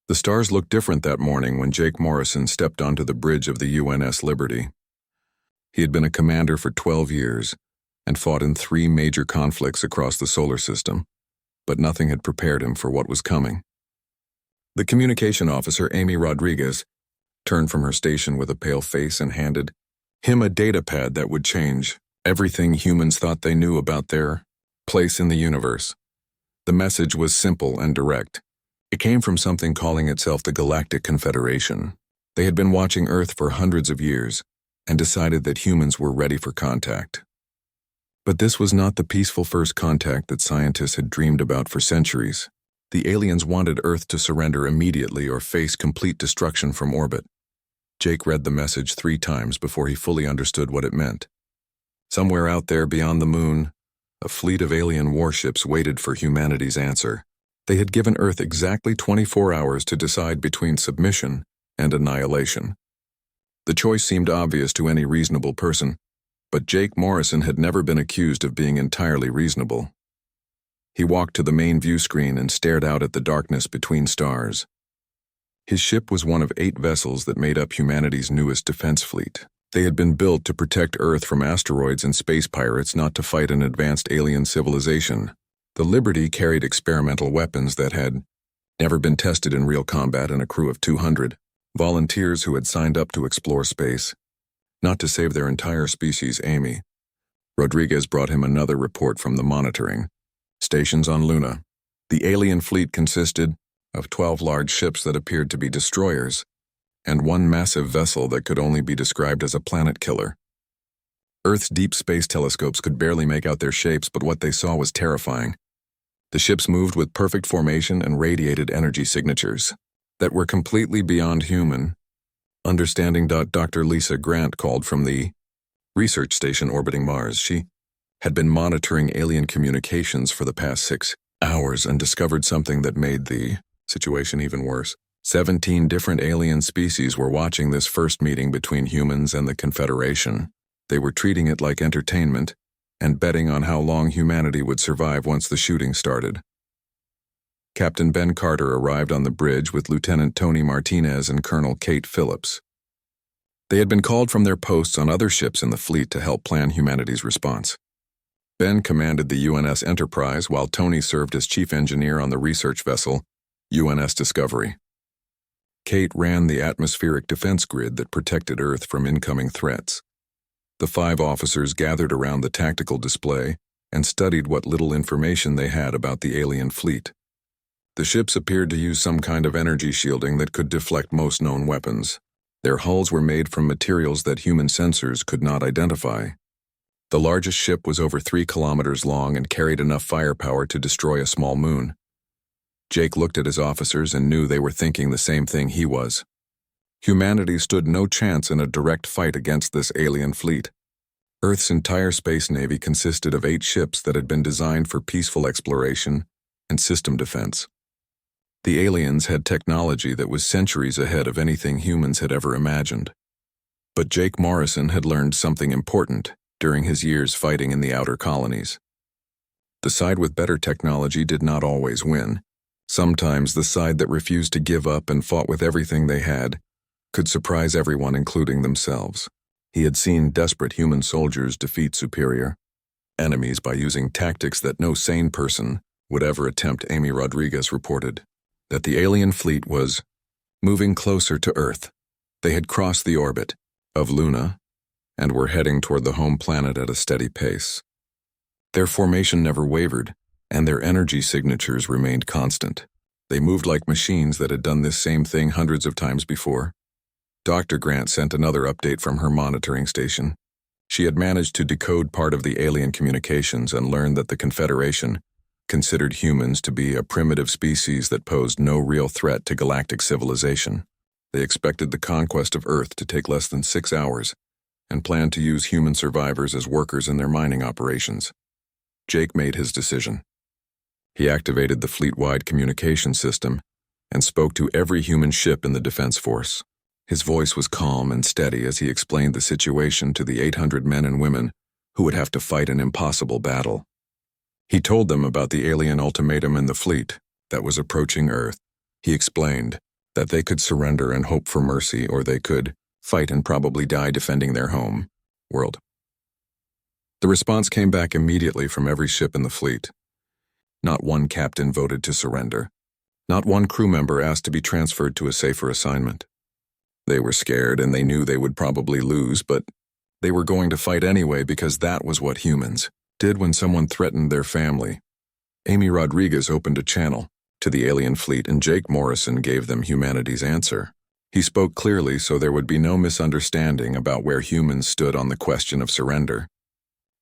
The stars looked different that morning when Jake Morrison stepped onto the bridge of the UNS Liberty. He had been a commander for 12 years and fought in 3 major conflicts across the solar system, but nothing had prepared him for what was coming. The communication officer, Amy Rodriguez, turned from her station with a pale face and handed him a data pad that would change everything humans thought they knew about their place in the universe. The message was simple and direct. It came from something calling itself the Galactic Confederation. They had been watching Earth for hundreds of years and decided that humans were ready for contact. But this was not the peaceful first contact that scientists had dreamed about for centuries. The aliens wanted Earth to surrender immediately or face complete destruction from orbit. Jake read the message 3 times before he fully understood what it meant. Somewhere out there beyond the moon, a fleet of alien warships waited for humanity's answer. They had given Earth exactly 24 hours to decide between submission and annihilation. The choice seemed obvious to any reasonable person, but Jake Morrison had never been accused of being entirely reasonable. He walked to the main view screen and stared out at the darkness between stars. His ship was one of 8 vessels that made up humanity's newest defense fleet. They had been built to protect Earth from asteroids and space pirates, not to fight an advanced alien civilization. The Liberty carried experimental weapons that had never been tested in real combat, and a crew of 200 volunteers who had signed up to explore space, not to save their entire species. Amy Rodriguez brought him another report from the monitoring stations on Luna. The alien fleet consisted of 12 large ships that appeared to be destroyers, and 1 massive vessel that could only be described as a planet killer. Earth's deep space telescopes could barely make out their shapes, but what they saw was terrifying. The ships moved with perfect formation and radiated energy signatures that were completely beyond human understanding. Dr. Lisa Grant called from the research station orbiting Mars. She had been monitoring alien communications for the past 6 hours and discovered something that made the situation even worse. 17 different alien species were watching this first meeting between humans and the Confederation. They were treating it like entertainment and betting on how long humanity would survive once the shooting started. Captain Ben Carter arrived on the bridge with Lieutenant Tony Martinez and Colonel Kate Phillips. They had been called from their posts on other ships in the fleet to help plan humanity's response. Ben commanded the UNS Enterprise, while Tony served as chief engineer on the research vessel UNS Discovery. Kate ran the atmospheric defense grid that protected Earth from incoming threats. The 5 officers gathered around the tactical display and studied what little information they had about the alien fleet. The ships appeared to use some kind of energy shielding that could deflect most known weapons. Their hulls were made from materials that human sensors could not identify. The largest ship was over 3 kilometers long and carried enough firepower to destroy a small moon. Jake looked at his officers and knew they were thinking the same thing he was. Humanity stood no chance in a direct fight against this alien fleet. Earth's entire space navy consisted of 8 ships that had been designed for peaceful exploration and system defense. The aliens had technology that was centuries ahead of anything humans had ever imagined. But Jake Morrison had learned something important during his years fighting in the outer colonies. The side with better technology did not always win. Sometimes the side that refused to give up and fought with everything they had could surprise everyone, including themselves. He had seen desperate human soldiers defeat superior enemies by using tactics that no sane person would ever attempt. Amy Rodriguez reported that the alien fleet was moving closer to Earth. They had crossed the orbit of Luna and were heading toward the home planet at a steady pace. Their formation never wavered, and their energy signatures remained constant. They moved like machines that had done this same thing hundreds of times before. Dr. Grant sent another update from her monitoring station. She had managed to decode part of the alien communications and learned that the Confederation considered humans to be a primitive species that posed no real threat to galactic civilization. They expected the conquest of Earth to take less than 6 hours and planned to use human survivors as workers in their mining operations. Jake made his decision. He activated the fleet-wide communication system and spoke to every human ship in the defense force. His voice was calm and steady as he explained the situation to the 800 men and women who would have to fight an impossible battle. He told them about the alien ultimatum in the fleet that was approaching Earth. He explained that they could surrender and hope for mercy, or they could fight and probably die defending their home world. The response came back immediately from every ship in the fleet. Not one captain voted to surrender. Not one crew member asked to be transferred to a safer assignment. They were scared and they knew they would probably lose, but they were going to fight anyway because that was what humans did when someone threatened their family. Amy Rodriguez opened a channel to the alien fleet and Jake Morrison gave them humanity's answer. He spoke clearly so there would be no misunderstanding about where humans stood on the question of surrender.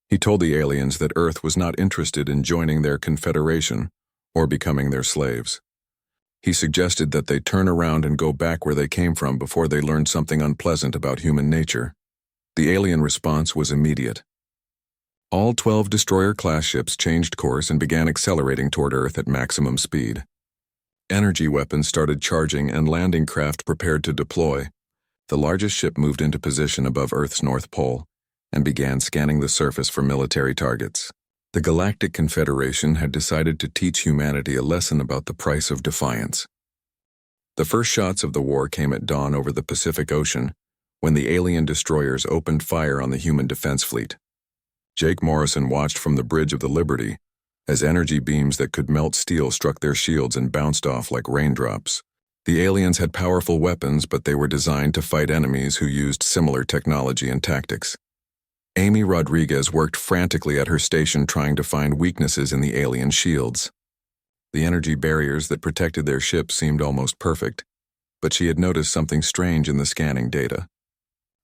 He told the aliens that Earth was not interested in joining their confederation or becoming their slaves. He suggested that they turn around and go back where they came from before they learned something unpleasant about human nature. The alien response was immediate. All 12 destroyer-class ships changed course and began accelerating toward Earth at maximum speed. Energy weapons started charging and landing craft prepared to deploy. The largest ship moved into position above Earth's North Pole and began scanning the surface for military targets. The Galactic Confederation had decided to teach humanity a lesson about the price of defiance. The first shots of the war came at dawn over the Pacific Ocean when the alien destroyers opened fire on the human defense fleet. Jake Morrison watched from the bridge of the Liberty as energy beams that could melt steel struck their shields and bounced off like raindrops. The aliens had powerful weapons, but they were designed to fight enemies who used similar technology and tactics. Amy Rodriguez worked frantically at her station trying to find weaknesses in the alien shields. The energy barriers that protected their ships seemed almost perfect, but she had noticed something strange in the scanning data.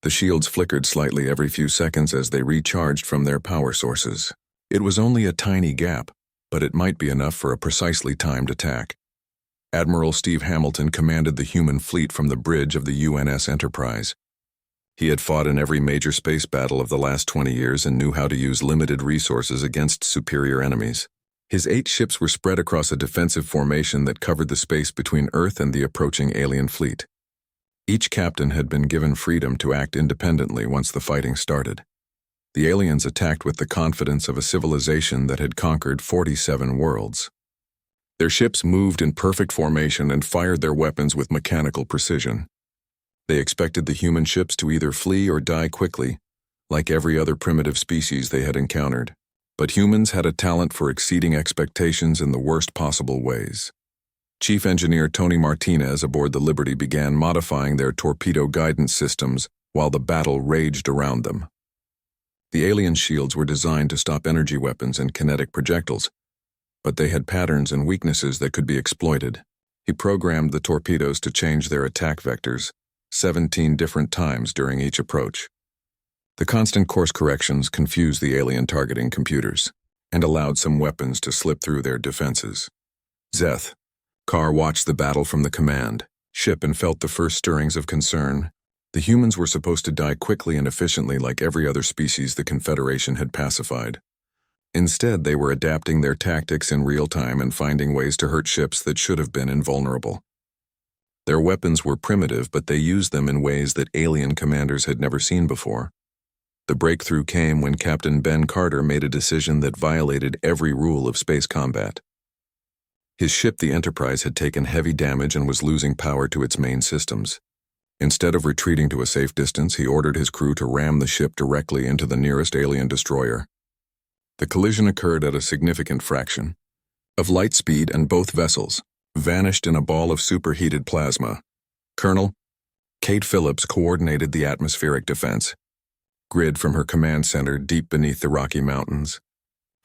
The shields flickered slightly every few seconds as they recharged from their power sources. It was only a tiny gap, but it might be enough for a precisely timed attack. Admiral Steve Hamilton commanded the human fleet from the bridge of the UNS Enterprise. He had fought in every major space battle of the last 20 years and knew how to use limited resources against superior enemies. His 8 ships were spread across a defensive formation that covered the space between Earth and the approaching alien fleet. Each captain had been given freedom to act independently once the fighting started. The aliens attacked with the confidence of a civilization that had conquered 47 worlds. Their ships moved in perfect formation and fired their weapons with mechanical precision. They expected the human ships to either flee or die quickly, like every other primitive species they had encountered. But humans had a talent for exceeding expectations in the worst possible ways. Chief Engineer Tony Martinez aboard the Liberty began modifying their torpedo guidance systems while the battle raged around them. The alien shields were designed to stop energy weapons and kinetic projectiles, but they had patterns and weaknesses that could be exploited. He programmed the torpedoes to change their attack vectors 17 different times during each approach. The constant course corrections confused the alien targeting computers and allowed some weapons to slip through their defenses. Zeth Carr watched the battle from the command ship and felt the first stirrings of concern. The humans were supposed to die quickly and efficiently like every other species the Confederation had pacified. Instead, they were adapting their tactics in real time and finding ways to hurt ships that should have been invulnerable. Their weapons were primitive, but they used them in ways that alien commanders had never seen before. The breakthrough came when Captain Ben Carter made a decision that violated every rule of space combat. His ship, the Enterprise, had taken heavy damage and was losing power to its main systems. Instead of retreating to a safe distance, he ordered his crew to ram the ship directly into the nearest alien destroyer. The collision occurred at a significant fraction of light speed, and both vessels vanished in a ball of superheated plasma. Colonel Kate Phillips coordinated the atmospheric defense grid from her command center deep beneath the Rocky Mountains.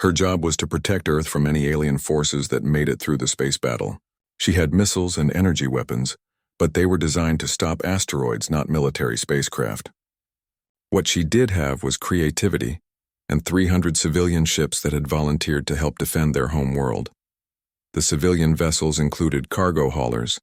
Her job was to protect Earth from any alien forces that made it through the space battle. She had missiles and energy weapons, but they were designed to stop asteroids, not military spacecraft. What she did have was creativity and 300 civilian ships that had volunteered to help defend their home world. The civilian vessels included cargo haulers,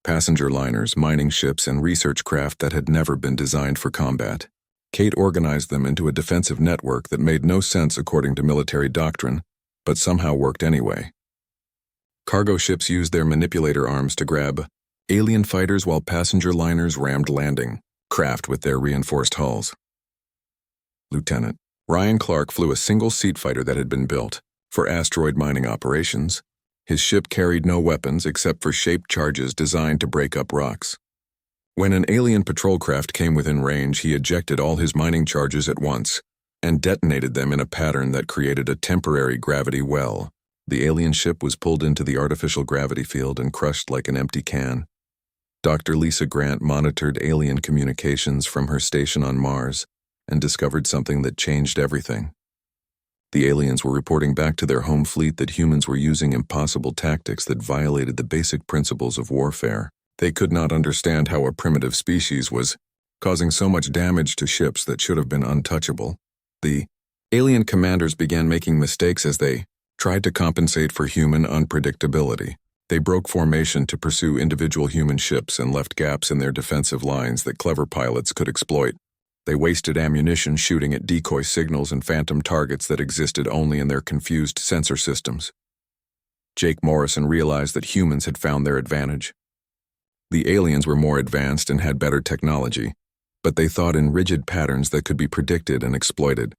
passenger liners, mining ships, and research craft that had never been designed for combat. Kate organized them into a defensive network that made no sense according to military doctrine, but somehow worked anyway. Cargo ships used their manipulator arms to grab alien fighters while passenger liners rammed landing craft with their reinforced hulls. Lieutenant Ryan Clark flew a single-seat fighter that had been built for asteroid mining operations. His ship carried no weapons except for shaped charges designed to break up rocks. When an alien patrol craft came within range, he ejected all his mining charges at once and detonated them in a pattern that created a temporary gravity well. The alien ship was pulled into the artificial gravity field and crushed like an empty can. Dr. Lisa Grant monitored alien communications from her station on Mars and discovered something that changed everything. The aliens were reporting back to their home fleet that humans were using impossible tactics that violated the basic principles of warfare. They could not understand how a primitive species was causing so much damage to ships that should have been untouchable. The alien commanders began making mistakes as they tried to compensate for human unpredictability. They broke formation to pursue individual human ships and left gaps in their defensive lines that clever pilots could exploit. They wasted ammunition shooting at decoy signals and phantom targets that existed only in their confused sensor systems. Jake Morrison realized that humans had found their advantage. The aliens were more advanced and had better technology, but they thought in rigid patterns that could be predicted and exploited.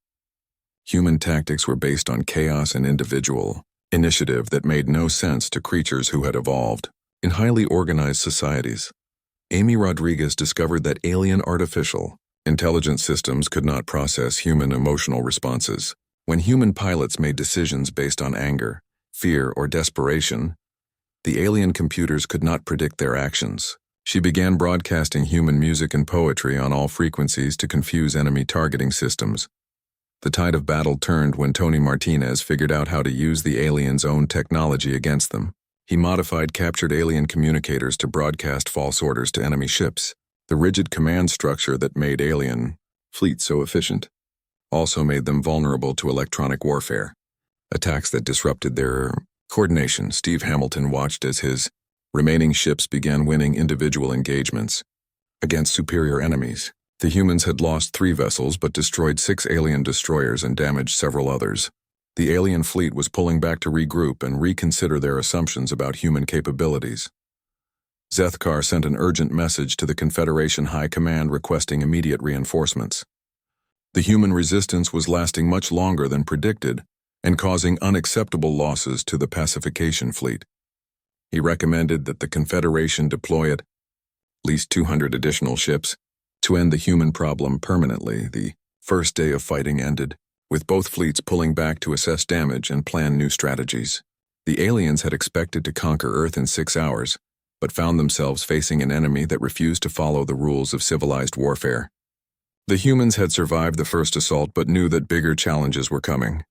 Human tactics were based on chaos and individual initiative that made no sense to creatures who had evolved in highly organized societies. Amy Rodriguez discovered that alien artificial intelligence systems could not process human emotional responses. When human pilots made decisions based on anger, fear, or desperation, the alien computers could not predict their actions. She began broadcasting human music and poetry on all frequencies to confuse enemy targeting systems. The tide of battle turned when Tony Martinez figured out how to use the aliens' own technology against them. He modified captured alien communicators to broadcast false orders to enemy ships. The rigid command structure that made alien fleets so efficient also made them vulnerable to electronic warfare, attacks that disrupted their coordination. Steve Hamilton watched as his remaining ships began winning individual engagements against superior enemies. The humans had lost 3 vessels but destroyed 6 alien destroyers and damaged several others. The alien fleet was pulling back to regroup and reconsider their assumptions about human capabilities. Zethkar sent an urgent message to the Confederation High Command requesting immediate reinforcements. The human resistance was lasting much longer than predicted and causing unacceptable losses to the pacification fleet. He recommended that the Confederation deploy at least 200 additional ships to end the human problem permanently. The first day of fighting ended, with both fleets pulling back to assess damage and plan new strategies. The aliens had expected to conquer Earth in 6 hours, but found themselves facing an enemy that refused to follow the rules of civilized warfare. The humans had survived the first assault but knew that bigger challenges were coming.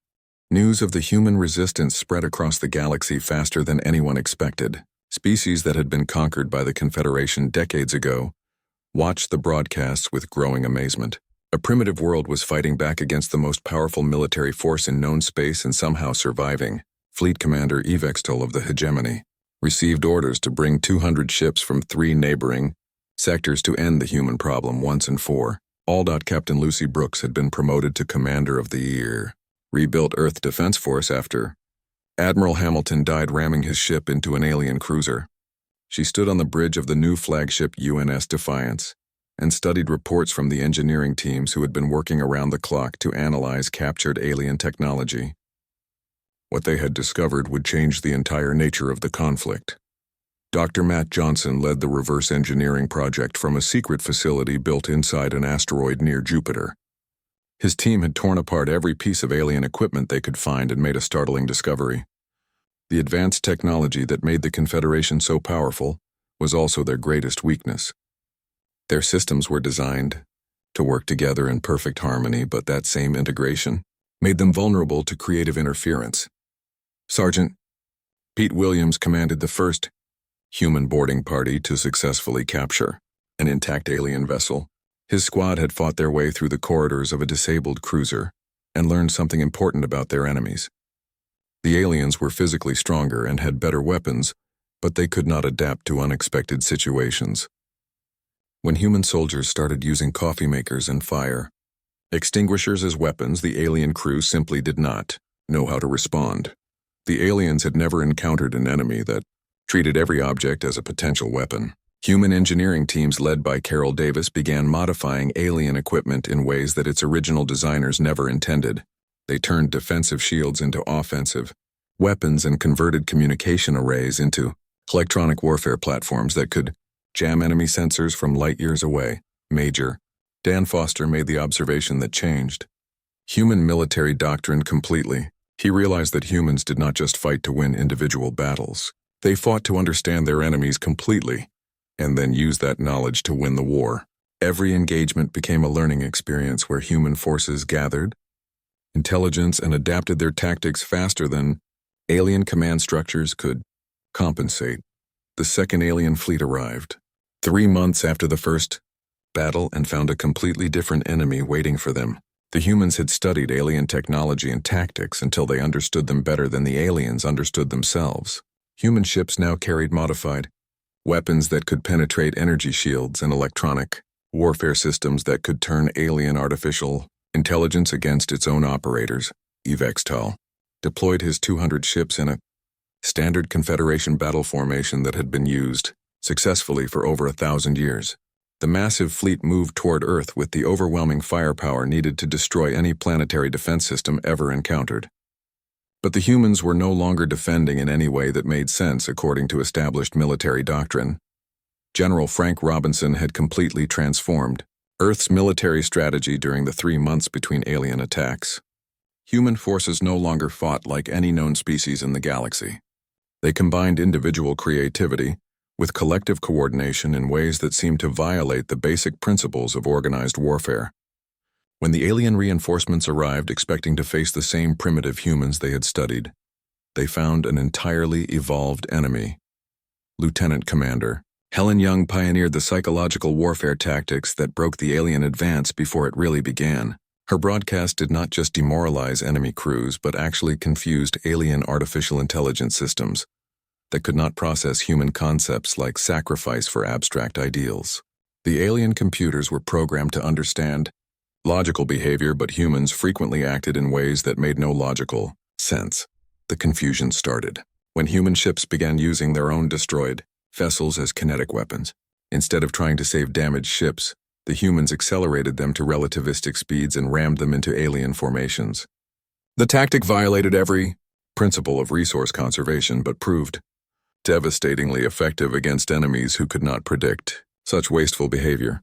News of the human resistance spread across the galaxy faster than anyone expected. Species that had been conquered by the Confederation decades ago watched the broadcasts with growing amazement. A primitive world was fighting back against the most powerful military force in known space and somehow surviving. Fleet Commander Evextol of the Hegemony received orders to bring 200 ships from 3 neighboring sectors to end the human problem once and for all. Captain Lucy Brooks had been promoted to Commander of the Year. Rebuilt Earth Defense Force after Admiral Hamilton died ramming his ship into an alien cruiser. She stood on the bridge of the new flagship UNS Defiance and studied reports from the engineering teams who had been working around the clock to analyze captured alien technology. What they had discovered would change the entire nature of the conflict. Dr. Matt Johnson led the reverse engineering project from a secret facility built inside an asteroid near Jupiter. His team had torn apart every piece of alien equipment they could find and made a startling discovery. The advanced technology that made the Confederation so powerful was also their greatest weakness. Their systems were designed to work together in perfect harmony, but that same integration made them vulnerable to creative interference. Sergeant Pete Williams commanded the first human boarding party to successfully capture an intact alien vessel. His squad had fought their way through the corridors of a disabled cruiser and learned something important about their enemies. The aliens were physically stronger and had better weapons, but they could not adapt to unexpected situations. When human soldiers started using coffee makers and fire extinguishers as weapons, the alien crew simply did not know how to respond. The aliens had never encountered an enemy that treated every object as a potential weapon. Human engineering teams led by Carol Davis began modifying alien equipment in ways that its original designers never intended. They turned defensive shields into offensive, weapons and converted communication arrays into electronic warfare platforms that could jam enemy sensors from light years away. Major Dan Foster made the observation that changed human military doctrine completely. He realized that humans did not just fight to win individual battles. They fought to understand their enemies completely, and then use that knowledge to win the war. Every engagement became a learning experience where human forces gathered intelligence and adapted their tactics faster than alien command structures could compensate. The second alien fleet arrived 3 months after the first battle and found a completely different enemy waiting for them. The humans had studied alien technology and tactics until they understood them better than the aliens understood themselves. Human ships now carried modified weapons that could penetrate energy shields and electronic warfare systems that could turn alien artificial intelligence against its own operators. Evextal deployed his 200 ships in a standard Confederation battle formation that had been used successfully for over 1,000 years. The massive fleet moved toward Earth with the overwhelming firepower needed to destroy any planetary defense system ever encountered. But the humans were no longer defending in any way that made sense according to established military doctrine. General Frank Robinson had completely transformed Earth's military strategy during the 3 months between alien attacks. Human forces no longer fought like any known species in the galaxy. They combined individual creativity with collective coordination in ways that seemed to violate the basic principles of organized warfare. When the alien reinforcements arrived expecting to face the same primitive humans they had studied, they found an entirely evolved enemy. Lieutenant Commander Helen Young pioneered the psychological warfare tactics that broke the alien advance before it really began. Her broadcast did not just demoralize enemy crews but actually confused alien artificial intelligence systems that could not process human concepts like sacrifice for abstract ideals. The alien computers were programmed to understand logical behavior, but humans frequently acted in ways that made no logical sense. The confusion started when human ships began using their own destroyed vessels as kinetic weapons. Instead of trying to save damaged ships, the humans accelerated them to relativistic speeds and rammed them into alien formations. The tactic violated every principle of resource conservation but proved devastatingly effective against enemies who could not predict such wasteful behavior.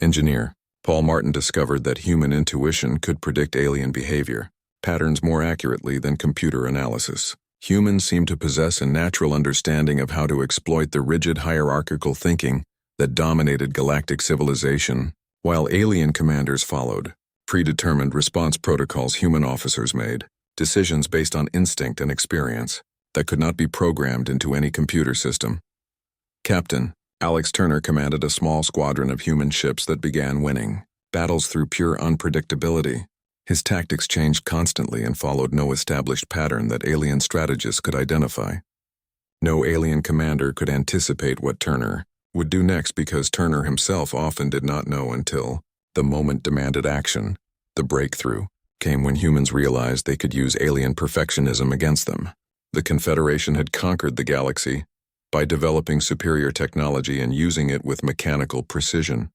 Engineer Paul Martin discovered that human intuition could predict alien behavior patterns more accurately than computer analysis. Humans seemed to possess a natural understanding of how to exploit the rigid hierarchical thinking that dominated galactic civilization, while alien commanders followed predetermined response protocols. Human officers made decisions based on instinct and experience that could not be programmed into any computer system. Captain Alex Turner commanded a small squadron of human ships that began winning battles through pure unpredictability. His tactics changed constantly and followed no established pattern that alien strategists could identify. No alien commander could anticipate what Turner would do next because Turner himself often did not know until the moment demanded action. The breakthrough came when humans realized they could use alien perfectionism against them. The Confederation had conquered the galaxy by developing superior technology and using it with mechanical precision.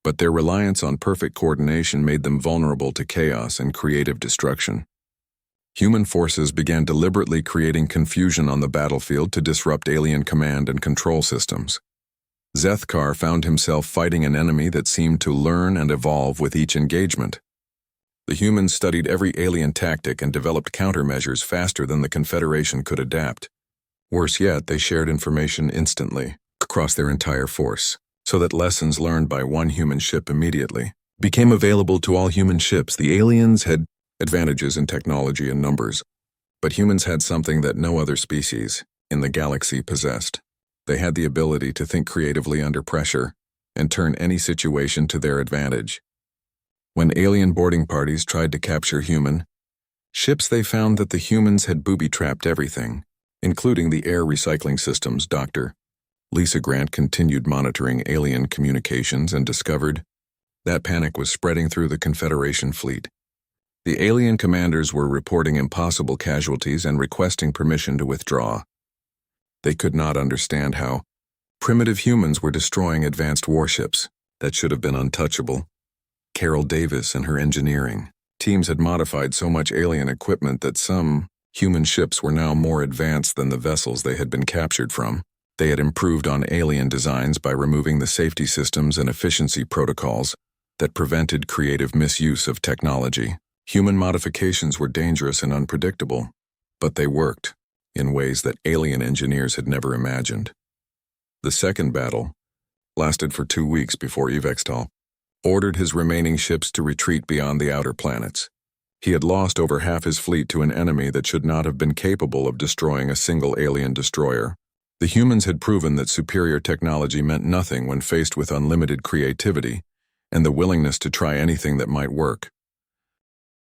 But their reliance on perfect coordination made them vulnerable to chaos and creative destruction. Human forces began deliberately creating confusion on the battlefield to disrupt alien command and control systems. Zethkar found himself fighting an enemy that seemed to learn and evolve with each engagement. The humans studied every alien tactic and developed countermeasures faster than the Confederation could adapt. Worse yet, they shared information instantly across their entire force, so that lessons learned by one human ship immediately became available to all human ships. The aliens had advantages in technology and numbers, but humans had something that no other species in the galaxy possessed. They had the ability to think creatively under pressure and turn any situation to their advantage. When alien boarding parties tried to capture human ships, they found that the humans had booby-trapped everything, including the air recycling systems. Dr. Lisa Grant continued monitoring alien communications and discovered that panic was spreading through the Confederation fleet. The alien commanders were reporting impossible casualties and requesting permission to withdraw. They could not understand how primitive humans were destroying advanced warships that should have been untouchable. Carol Davis and her engineering teams had modified so much alien equipment that some Human ships were now more advanced than the vessels they had been captured from. They had improved on alien designs by removing the safety systems and efficiency protocols that prevented creative misuse of technology. Human modifications were dangerous and unpredictable, but they worked in ways that alien engineers had never imagined. The second battle lasted for 2 weeks before Evextal ordered his remaining ships to retreat beyond the outer planets. He had lost over half his fleet to an enemy that should not have been capable of destroying a single alien destroyer. The humans had proven that superior technology meant nothing when faced with unlimited creativity and the willingness to try anything that might work.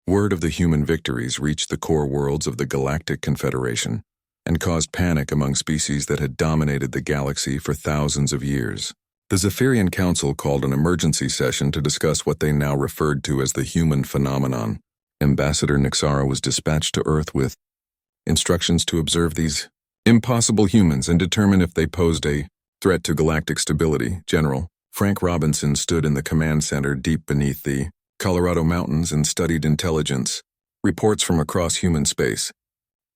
Word of the human victories reached the core worlds of the Galactic Confederation and caused panic among species that had dominated the galaxy for thousands of years. The Zephyrian Council called an emergency session to discuss what they now referred to as the human phenomenon. Ambassador Nixara was dispatched to Earth with instructions to observe these impossible humans and determine if they posed a threat to galactic stability. General Frank Robinson stood in the command center deep beneath the Colorado Mountains and studied intelligence reports from across human space.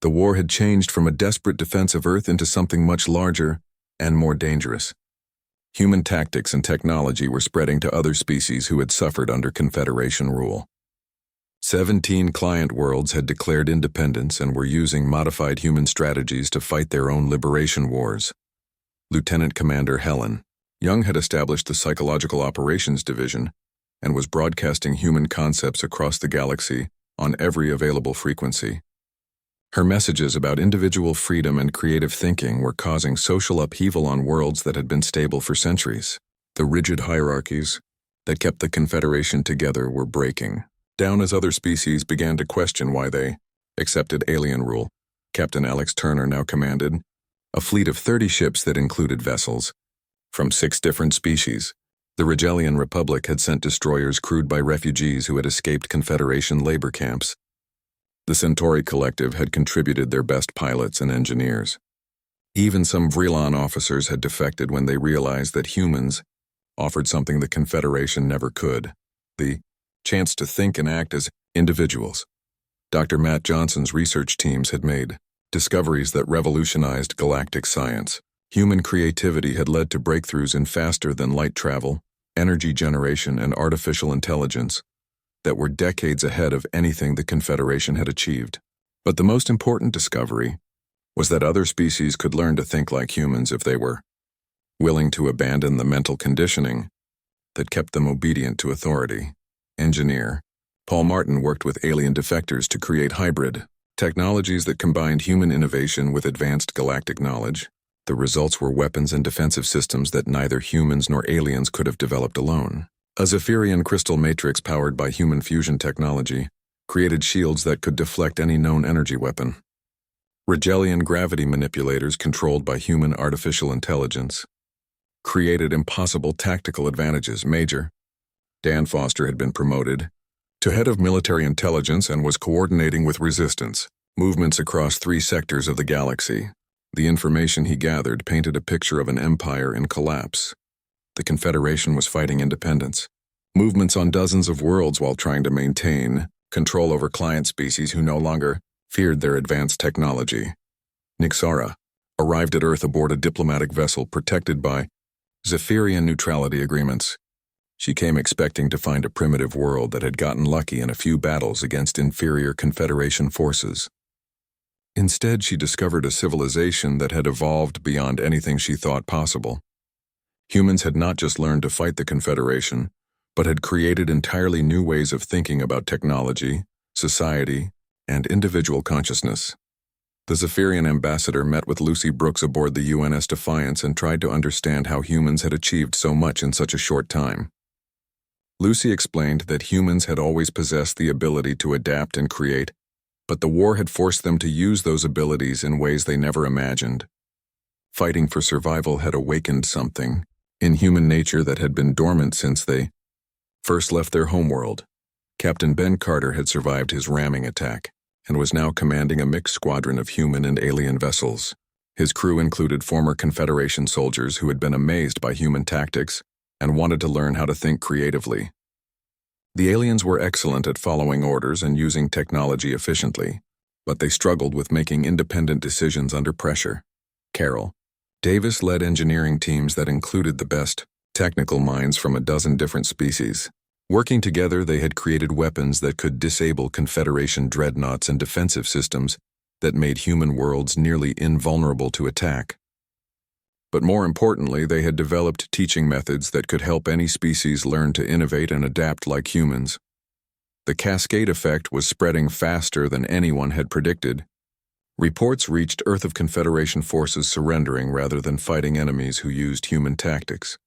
The war had changed from a desperate defense of Earth into something much larger and more dangerous. Human tactics and technology were spreading to other species who had suffered under Confederation rule. 17 client worlds had declared independence and were using modified human strategies to fight their own liberation wars. Lieutenant Commander Helen Young had established the Psychological Operations Division and was broadcasting human concepts across the galaxy on every available frequency. Her messages about individual freedom and creative thinking were causing social upheaval on worlds that had been stable for centuries. The rigid hierarchies that kept the Confederation together were breaking down as other species began to question why they accepted alien rule. Captain Alex Turner now commanded a fleet of 30 ships that included vessels from 6 different species. The Rigelian Republic had sent destroyers crewed by refugees who had escaped Confederation labor camps. The Centauri Collective had contributed their best pilots and engineers. Even some Vrelon officers had defected when they realized that humans offered something the Confederation never could: the chance to think and act as individuals. Dr. Matt Johnson's research teams had made discoveries that revolutionized galactic science. Human creativity had led to breakthroughs in faster-than-light travel, energy generation, and artificial intelligence that were decades ahead of anything the Confederation had achieved. But the most important discovery was that other species could learn to think like humans if they were willing to abandon the mental conditioning that kept them obedient to authority. Engineer Paul Martin worked with alien defectors to create hybrid technologies that combined human innovation with advanced galactic knowledge. The results were weapons and defensive systems that neither humans nor aliens could have developed alone. A Zephyrian crystal matrix powered by human fusion technology created shields that could deflect any known energy weapon. Rigelian gravity manipulators controlled by human artificial intelligence created impossible tactical advantages. Major Dan Foster had been promoted to head of military intelligence and was coordinating with resistance movements across 3 sectors of the galaxy. The information he gathered painted a picture of an empire in collapse. The Confederation was fighting independence, movements on dozens of worlds while trying to maintain control over client species who no longer feared their advanced technology. Nixara arrived at Earth aboard a diplomatic vessel protected by Zephyrian neutrality agreements. She came expecting to find a primitive world that had gotten lucky in a few battles against inferior Confederation forces. Instead, she discovered a civilization that had evolved beyond anything she thought possible. Humans had not just learned to fight the Confederation, but had created entirely new ways of thinking about technology, society, and individual consciousness. The Zephyrian ambassador met with Lucy Brooks aboard the UNS Defiance and tried to understand how humans had achieved so much in such a short time. Lucy explained that humans had always possessed the ability to adapt and create, but the war had forced them to use those abilities in ways they never imagined. Fighting for survival had awakened something in human nature that had been dormant since they first left their homeworld. Captain Ben Carter had survived his ramming attack and was now commanding a mixed squadron of human and alien vessels. His crew included former Confederation soldiers who had been amazed by human tactics and wanted to learn how to think creatively. The aliens were excellent at following orders and using technology efficiently, but they struggled with making independent decisions under pressure. Carol Davis led engineering teams that included the best technical minds from a dozen different species. Working together, they had created weapons that could disable Confederation dreadnoughts and defensive systems that made human worlds nearly invulnerable to attack. But more importantly, they had developed teaching methods that could help any species learn to innovate and adapt like humans. The cascade effect was spreading faster than anyone had predicted. Reports reached Earth of Confederation forces surrendering rather than fighting enemies who used human tactics.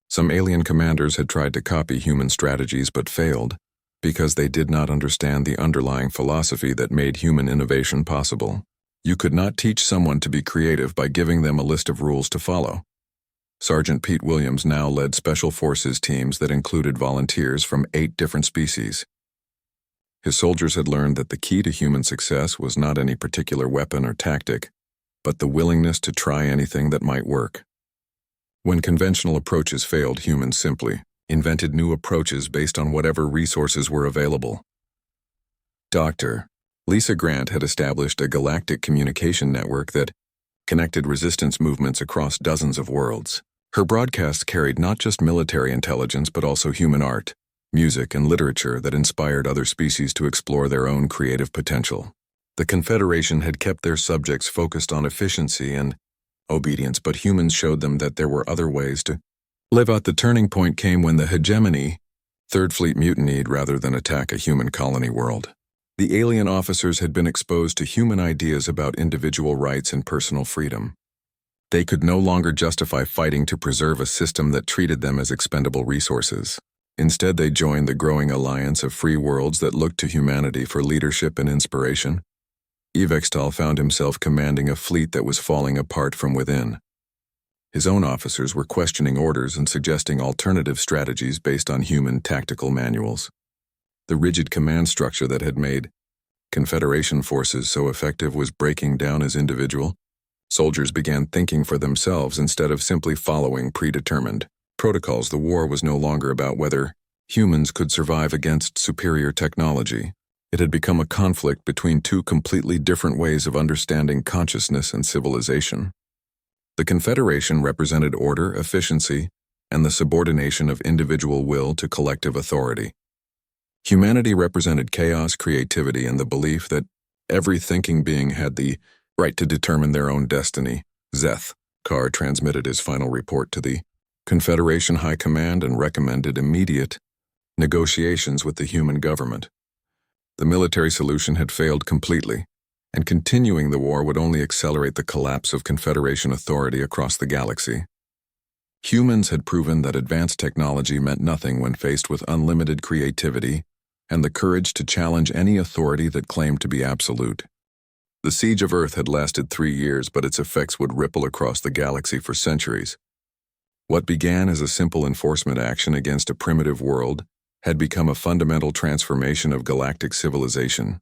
Some alien commanders had tried to copy human strategies but failed because they did not understand the underlying philosophy that made human innovation possible. You could not teach someone to be creative by giving them a list of rules to follow. Sergeant Pete Williams now led special forces teams that included volunteers from 8 different species. His soldiers had learned that the key to human success was not any particular weapon or tactic, but the willingness to try anything that might work. When conventional approaches failed, humans simply invented new approaches based on whatever resources were available. Dr. Lisa Grant had established a galactic communication network that connected resistance movements across dozens of worlds. Her broadcasts carried not just military intelligence but also human art, music, and literature that inspired other species to explore their own creative potential. The Confederation had kept their subjects focused on efficiency and obedience, but humans showed them that there were other ways to live out. The turning point came when the hegemony, Third Fleet, mutinied rather than attack a human colony world. The alien officers had been exposed to human ideas about individual rights and personal freedom. They could no longer justify fighting to preserve a system that treated them as expendable resources. Instead, they joined the growing alliance of free worlds that looked to humanity for leadership and inspiration. Evextal found himself commanding a fleet that was falling apart from within. His own officers were questioning orders and suggesting alternative strategies based on human tactical manuals. The rigid command structure that had made Confederation forces so effective was breaking down as individual. Soldiers began thinking for themselves instead of simply following predetermined protocols. The war was no longer about whether humans could survive against superior technology. It had become a conflict between 2 completely different ways of understanding consciousness and civilization. The Confederation represented order, efficiency, and the subordination of individual will to collective authority. Humanity represented chaos, creativity, and the belief that every thinking being had the right to determine their own destiny. Zeth Carr transmitted his final report to the Confederation High Command and recommended immediate negotiations with the human government. The military solution had failed completely, and continuing the war would only accelerate the collapse of Confederation authority across the galaxy. Humans had proven that advanced technology meant nothing when faced with unlimited creativity and the courage to challenge any authority that claimed to be absolute. The siege of Earth had lasted 3 years, but its effects would ripple across the galaxy for centuries. What began as a simple enforcement action against a primitive world had become a fundamental transformation of galactic civilization.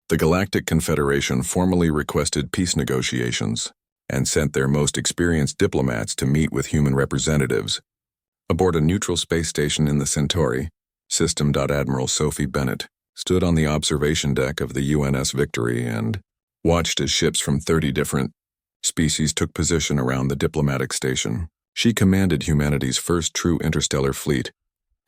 The Galactic Confederation formally requested peace negotiations and sent their most experienced diplomats to meet with human representatives. Aboard a neutral space station in the Centauri system, Admiral Sophie Bennett stood on the observation deck of the UNS Victory and watched as ships from 30 different species took position around the diplomatic station. She commanded humanity's first true interstellar fleet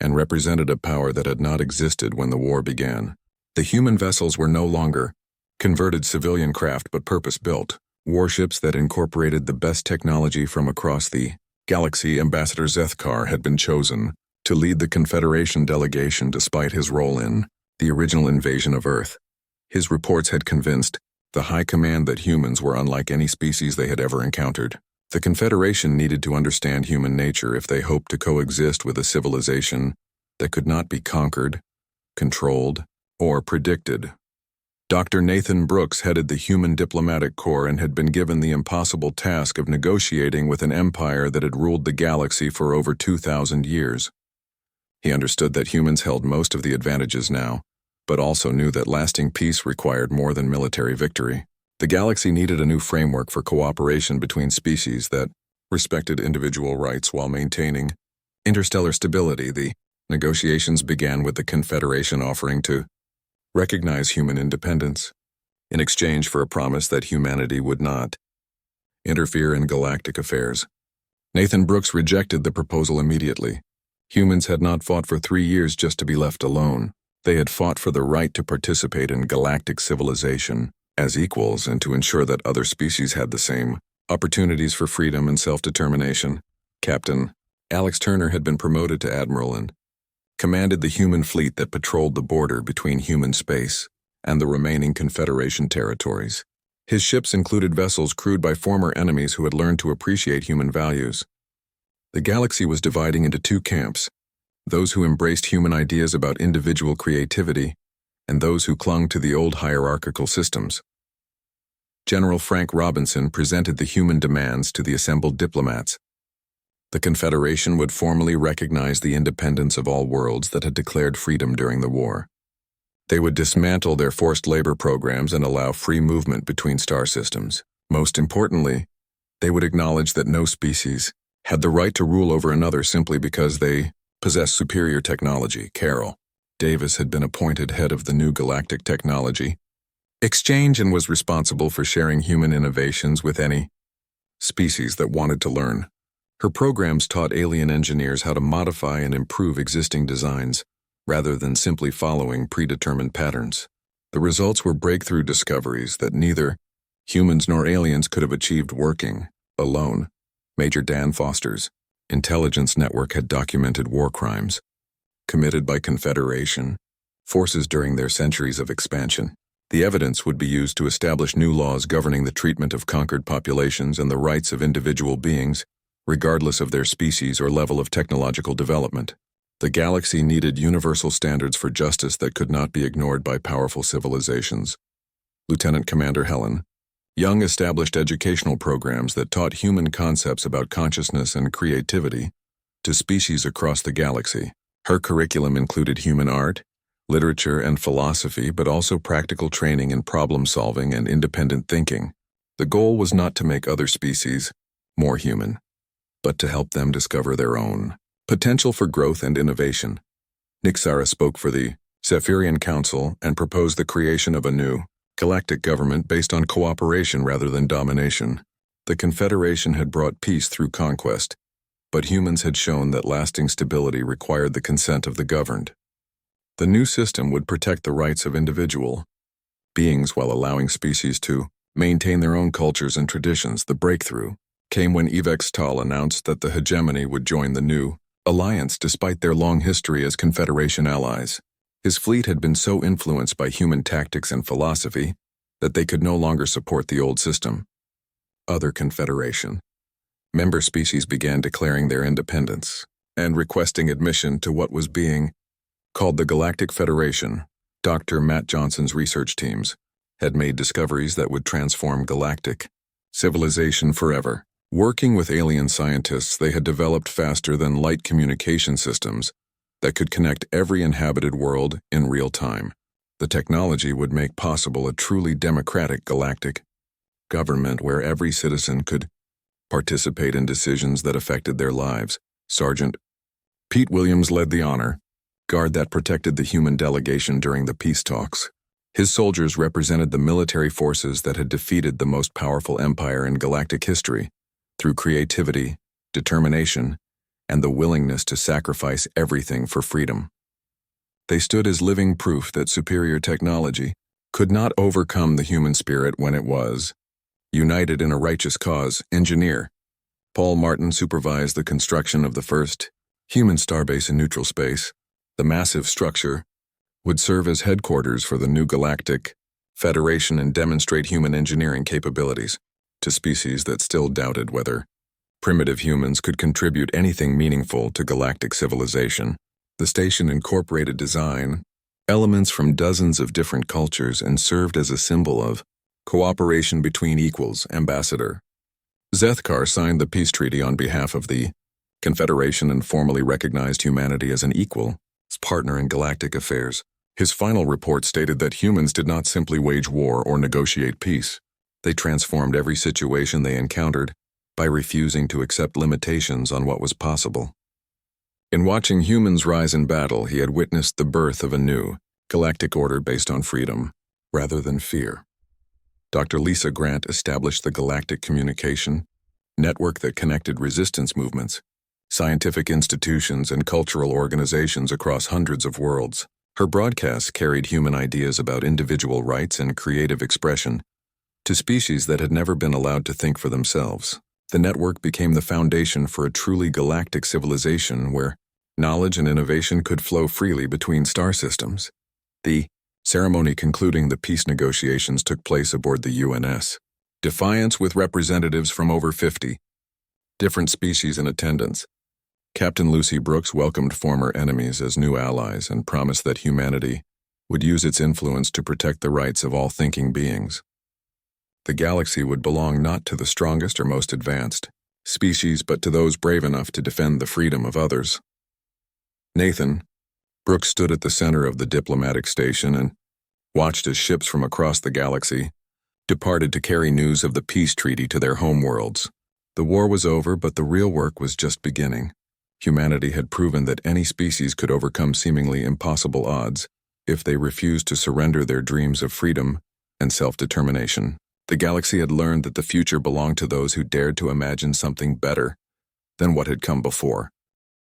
and represented a power that had not existed when the war began. The human vessels were no longer converted civilian craft but purpose-built warships that incorporated the best technology from across the galaxy. Ambassador Zethkar had been chosen to lead the Confederation delegation despite his role in the original invasion of Earth. His reports had convinced the High Command that humans were unlike any species they had ever encountered. The Confederation needed to understand human nature if they hoped to coexist with a civilization that could not be conquered, controlled, or predicted. Dr. Nathan Brooks headed the Human Diplomatic Corps and had been given the impossible task of negotiating with an empire that had ruled the galaxy for over 2,000 years. He understood that humans held most of the advantages now, but also knew that lasting peace required more than military victory. The galaxy needed a new framework for cooperation between species that respected individual rights while maintaining interstellar stability. The negotiations began with the Confederation offering to recognize human independence, in exchange for a promise that humanity would not interfere in galactic affairs. Nathan Brooks rejected the proposal immediately. Humans had not fought for 3 years just to be left alone. They had fought for the right to participate in galactic civilization as equals and to ensure that other species had the same opportunities for freedom and self-determination. Captain Alex Turner had been promoted to admiral and commanded the human fleet that patrolled the border between human space and the remaining Confederation territories. His ships included vessels crewed by former enemies who had learned to appreciate human values. The galaxy was dividing into 2 camps, those who embraced human ideas about individual creativity and those who clung to the old hierarchical systems. General Frank Robinson presented the human demands to the assembled diplomats. The Confederation would formally recognize the independence of all worlds that had declared freedom during the war. They would dismantle their forced labor programs and allow free movement between star systems. Most importantly, they would acknowledge that no species had the right to rule over another simply because they possessed superior technology. Carol Davis had been appointed head of the new Galactic Technology Exchange and was responsible for sharing human innovations with any species that wanted to learn. Her programs taught alien engineers how to modify and improve existing designs, rather than simply following predetermined patterns. The results were breakthrough discoveries that neither humans nor aliens could have achieved working alone. Major Dan Foster's intelligence network had documented war crimes committed by Confederation forces during their centuries of expansion. The evidence would be used to establish new laws governing the treatment of conquered populations and the rights of individual beings, regardless of their species or level of technological development. The galaxy needed universal standards for justice that could not be ignored by powerful civilizations. Lieutenant Commander Helen Young established educational programs that taught human concepts about consciousness and creativity to species across the galaxy. Her curriculum included human art, literature, and philosophy, but also practical training in problem-solving and independent thinking. The goal was not to make other species more human, but to help them discover their own potential for growth and innovation. Nick Sara spoke for the Zephyrian Council and proposed the creation of a new galactic government based on cooperation rather than domination. The Confederation had brought peace through conquest, but humans had shown that lasting stability required the consent of the governed. The new system would protect the rights of individual beings while allowing species to maintain their own cultures and traditions. The breakthrough came when Evex Tal announced that the hegemony would join the new alliance despite their long history as Confederation allies. His fleet had been so influenced by human tactics and philosophy that they could no longer support the old system. Other Confederation member species began declaring their independence and requesting admission to what was being called the Galactic Federation. Dr. Matt Johnson's research teams had made discoveries that would transform galactic civilization forever. Working with alien scientists, they had developed faster-than-light communication systems that could connect every inhabited world in real time. The technology would make possible a truly democratic galactic government where every citizen could participate in decisions that affected their lives. Sergeant Pete Williams led the honor guard that protected the human delegation during the peace talks. His soldiers represented the military forces that had defeated the most powerful empire in galactic history through creativity, determination, and the willingness to sacrifice everything for freedom. They stood as living proof that superior technology could not overcome the human spirit when it was united in a righteous cause. Engineer Paul Martin supervised the construction of the first human starbase in neutral space. The massive structure would serve as headquarters for the new Galactic Federation and demonstrate human engineering capabilities to species that still doubted whether primitive humans could contribute anything meaningful to galactic civilization. The station incorporated design elements from dozens of different cultures and served as a symbol of cooperation between equals. Ambassador Zethkar signed the peace treaty on behalf of the Confederation and formally recognized humanity as an equal partner in galactic affairs. His final report stated that humans did not simply wage war or negotiate peace. They transformed every situation they encountered by refusing to accept limitations on what was possible. In watching humans rise in battle, he had witnessed the birth of a new galactic order based on freedom rather than fear. Dr. Lisa Grant established the Galactic Communication Network that connected resistance movements, scientific institutions, and cultural organizations across hundreds of worlds. Her broadcasts carried human ideas about individual rights and creative expression to species that had never been allowed to think for themselves. The network became the foundation for a truly galactic civilization where knowledge and innovation could flow freely between star systems. The ceremony concluding the peace negotiations took place aboard the UNS Defiance with representatives from over 50 different species in attendance. Captain Lucy Brooks welcomed former enemies as new allies and promised that humanity would use its influence to protect the rights of all thinking beings. The galaxy would belong not to the strongest or most advanced species, but to those brave enough to defend the freedom of others. Nathan Brooks stood at the center of the diplomatic station and watched as ships from across the galaxy departed to carry news of the peace treaty to their homeworlds. The war was over, but the real work was just beginning. Humanity had proven that any species could overcome seemingly impossible odds if they refused to surrender their dreams of freedom and self-determination. The galaxy had learned that the future belonged to those who dared to imagine something better than what had come before.